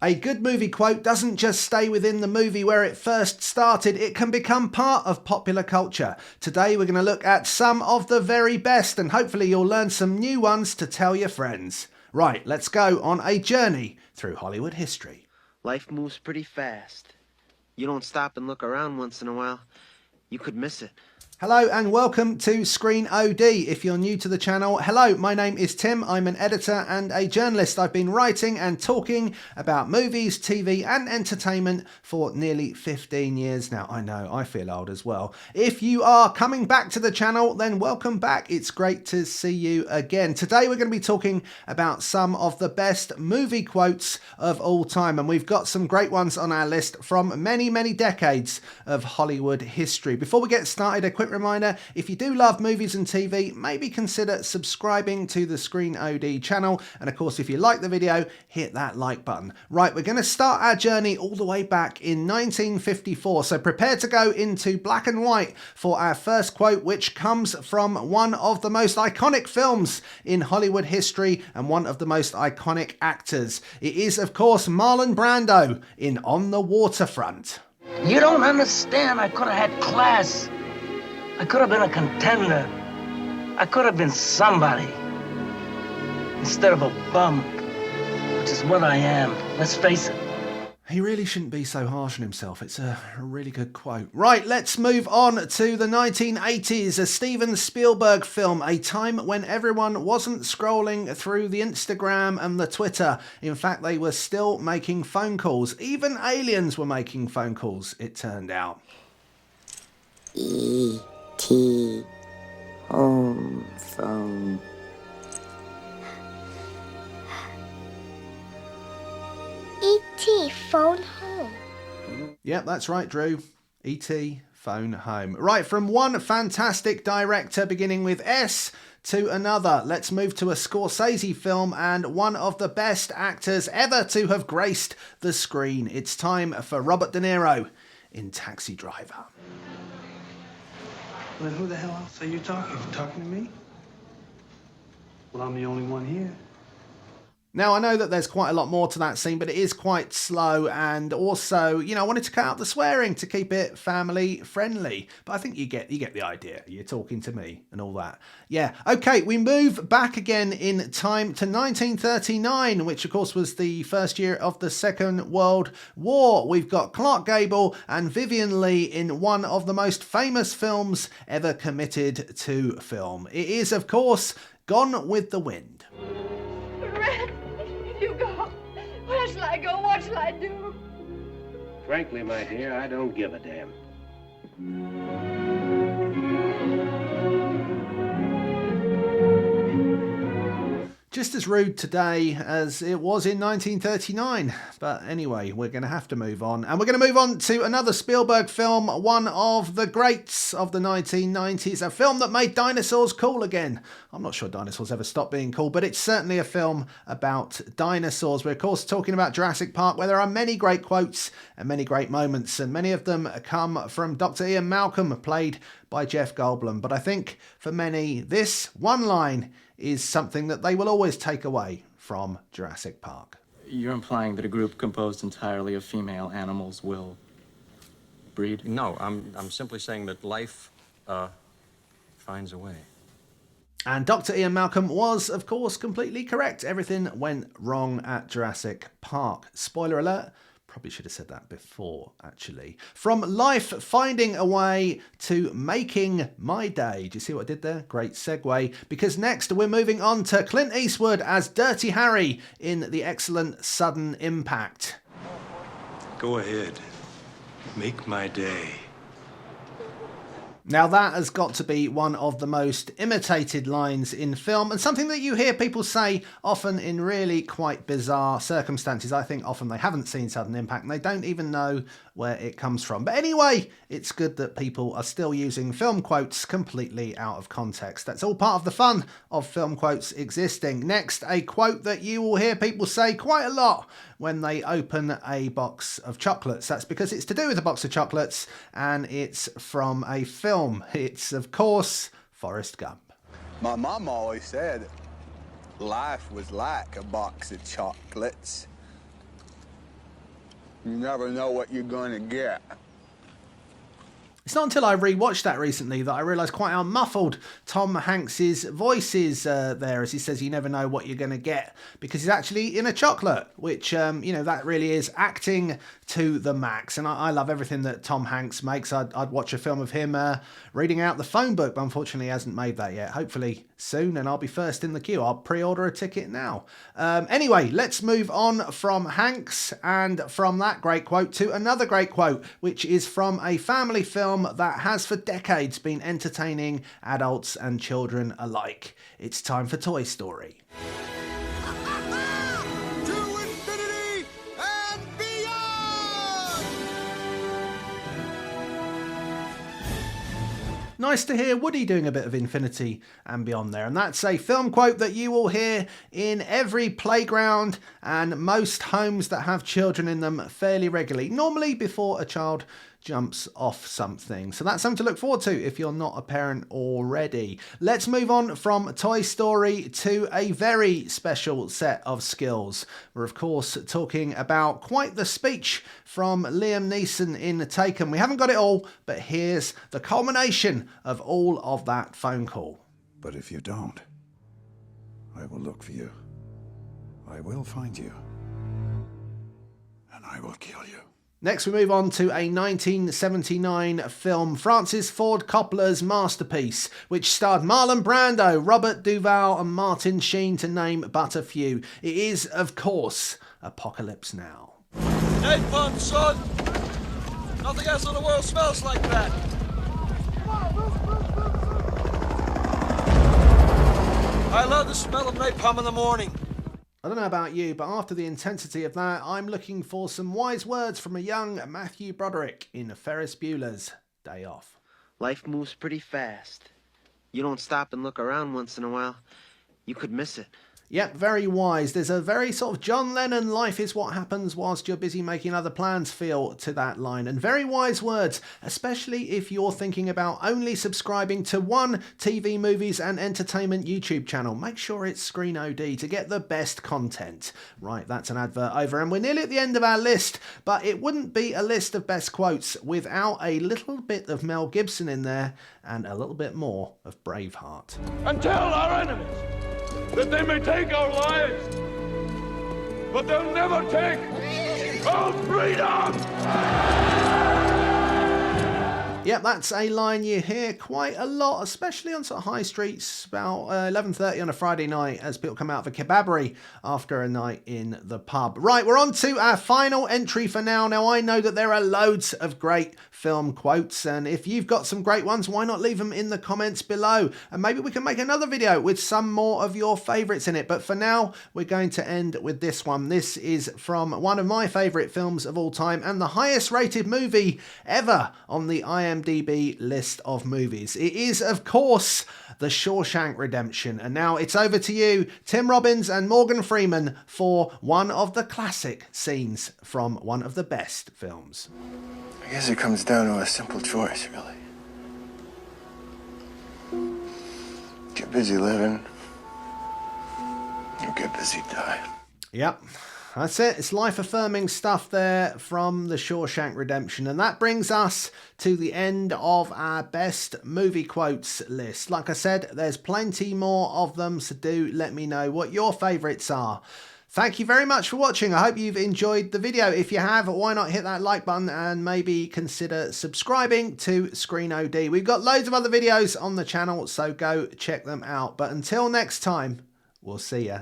A good movie quote doesn't just stay within the movie where it first started, it can become part of popular culture. Today we're going to look at some of the very best, and hopefully you'll learn some new ones to tell your friends. Right, let's go on a journey through Hollywood history. Life moves pretty fast. You don't stop and look around once in a while, you could miss it. Hello and welcome to Screen OD. If you're new to the channel, hello, my name is Tim. I'm an editor and a journalist. I've been writing and talking about movies, TV and entertainment for nearly 15 years now. I know, I feel old as well. If you are coming back to the channel, then welcome back. It's great to see you again. Today we're going to be talking about some of the best movie quotes of all time, and we've got some great ones on our list from many decades of Hollywood history. Before we get started, a quick reminder, if you do love movies and TV, maybe consider subscribing to the Screen OD channel. And of course, if you like the video, hit that like button. Right, we're going to start our journey all the way back in 1954. So prepare to go into black and white for our first quote, which comes from one of the most iconic films in Hollywood history and one of the most iconic actors. It is, of course, Marlon Brando in On the Waterfront. You don't understand. I could have had class. I could have been a contender. I could have been somebody instead of a bum, which is what I am. Let's face it. He really shouldn't be so harsh on himself. It's a really good quote. Right, let's move on to the 1980s, a Steven Spielberg film, a time when everyone wasn't scrolling through the Instagram and the Twitter. In fact, they were still making phone calls. Even aliens were making phone calls, it turned out. E.T. home phone. E.T. phone home. Yep, that's right, Drew. E.T. phone home. Right, from one fantastic director beginning with S to another, let's move to a Scorsese film and one of the best actors ever to have graced the screen. It's time for Robert De Niro in Taxi Driver. Well, then who the hell else are you talking to? Talking to me? Well, I'm the only one here. Now, I know that there's quite a lot more to that scene, but it is quite slow, and also, you know, I wanted to cut out the swearing to keep it family friendly. But I think you get the idea. You're talking to me and all that. Yeah. Okay, we move back again in time to 1939, which of course was the first year of the Second World War. We've got Clark Gable and Vivien Leigh in one of the most famous films ever committed to film. It is, of course, Gone with the Wind. Red, you go. Where shall I go? What shall I do? Frankly, my dear, I don't give a damn. Just as rude today as it was in 1939. But anyway, we're going to have to move on. And we're going to move on to another Spielberg film, one of the greats of the 1990s, a film that made dinosaurs cool again. I'm not sure dinosaurs ever stopped being cool, but it's certainly a film about dinosaurs. We're of course talking about Jurassic Park, where there are many great quotes and many great moments, and many of them come from Dr. Ian Malcolm, played by Jeff Goldblum. But I think for many, this one line is something that they will always take away from Jurassic Park. You're implying that a group composed entirely of female animals will breed? No, I'm simply saying that life finds a way. And Dr. Ian Malcolm was, of course, completely correct. Everything went wrong at Jurassic Park. Spoiler alert. Probably should have said that before, actually. From life finding a way to making my day. Do you see what I did there? Great segue. Because next we're moving on to Clint Eastwood as Dirty Harry in the excellent Sudden Impact. Go ahead. Make my day. Now that has got to be one of the most imitated lines in film, and something that you hear people say often in really quite bizarre circumstances. I think often they haven't seen Sudden Impact and they don't even know where it comes from. But anyway, it's good that people are still using film quotes completely out of context. That's all part of the fun of film quotes existing. Next, a quote that you will hear people say quite a lot when they open a box of chocolates. That's because it's to do with a box of chocolates and it's from a film. It's, of course, Forrest Gump. My mom always said life was like a box of chocolates. You never know what you're gonna get. It's not until I rewatched that recently that I realised quite how muffled Tom Hanks's voice is there, as he says you never know what you're going to get, because he's actually in a chocolate, which, you know, that really is acting to the max. And I love everything that Tom Hanks makes. I'd watch a film of him reading out the phone book, but unfortunately he hasn't made that yet. Hopefully soon, and I'll be first in the queue. I'll pre-order a ticket now. Anyway, let's move on from Hanks and from that great quote to another great quote, which is from a family film that has for decades been entertaining adults and children alike. It's time for Toy Story. Nice to hear Woody doing a bit of Infinity and Beyond there. And that's a film quote that you will hear in every playground and most homes that have children in them fairly regularly, normally before a child jumps off something. So that's something to look forward to if you're not a parent already. Let's move on from Toy Story to a very special set of skills. We're of course talking about quite the speech from Liam Neeson in Taken. We haven't got it all, but here's the culmination of all of that phone call. But if you don't, I will look for you. I will find you. And I will kill you. Next we move on to a 1979 film, Francis Ford Coppola's masterpiece, which starred Marlon Brando, Robert Duvall and Martin Sheen, to name but a few. It is, of course, Apocalypse Now. Napalm, son! Nothing else in the world smells like that! I love the smell of napalm in the morning. I don't know about you, but after the intensity of that, I'm looking for some wise words from a young Matthew Broderick in Ferris Bueller's Day Off. Life moves pretty fast. You don't stop and look around once in a while, you could miss it. Yep, very wise. There's a very sort of John Lennon, life is what happens whilst you're busy making other plans feel to that line. And very wise words, especially if you're thinking about only subscribing to one TV, movies and entertainment YouTube channel. Make sure it's Screen OD to get the best content. Right, that's an advert over, and we're nearly at the end of our list, but it wouldn't be a list of best quotes without a little bit of Mel Gibson in there and a little bit more of Braveheart. And tell our enemies that they may take our lives, but they'll never take our freedom! Yep, that's a line you hear quite a lot, especially on sort of high streets about 11:30 on a Friday night as people come out for kebabbery after a night in the pub. Right, we're on to our final entry for now. Now, I know that there are loads of great film quotes, and if you've got some great ones, why not leave them in the comments below? And maybe we can make another video with some more of your favourites in it. But for now, we're going to end with this one. This is from one of my favourite films of all time and the highest rated movie ever on the IMDb list of movies. It is, of course, The Shawshank Redemption. And now it's over to you, Tim Robbins and Morgan Freeman, for one of the classic scenes from one of the best films. I guess it comes down to a simple choice, really. Get busy living, or get busy dying. Yep. That's it. It's life-affirming stuff there from The Shawshank Redemption. And that brings us to the end of our best movie quotes list. Like I said, there's plenty more of them, so do let me know what your favourites are. Thank you very much for watching. I hope you've enjoyed the video. If you have, why not hit that like button and maybe consider subscribing to Screen OD. We've got loads of other videos on the channel, so go check them out. But until next time, we'll see ya.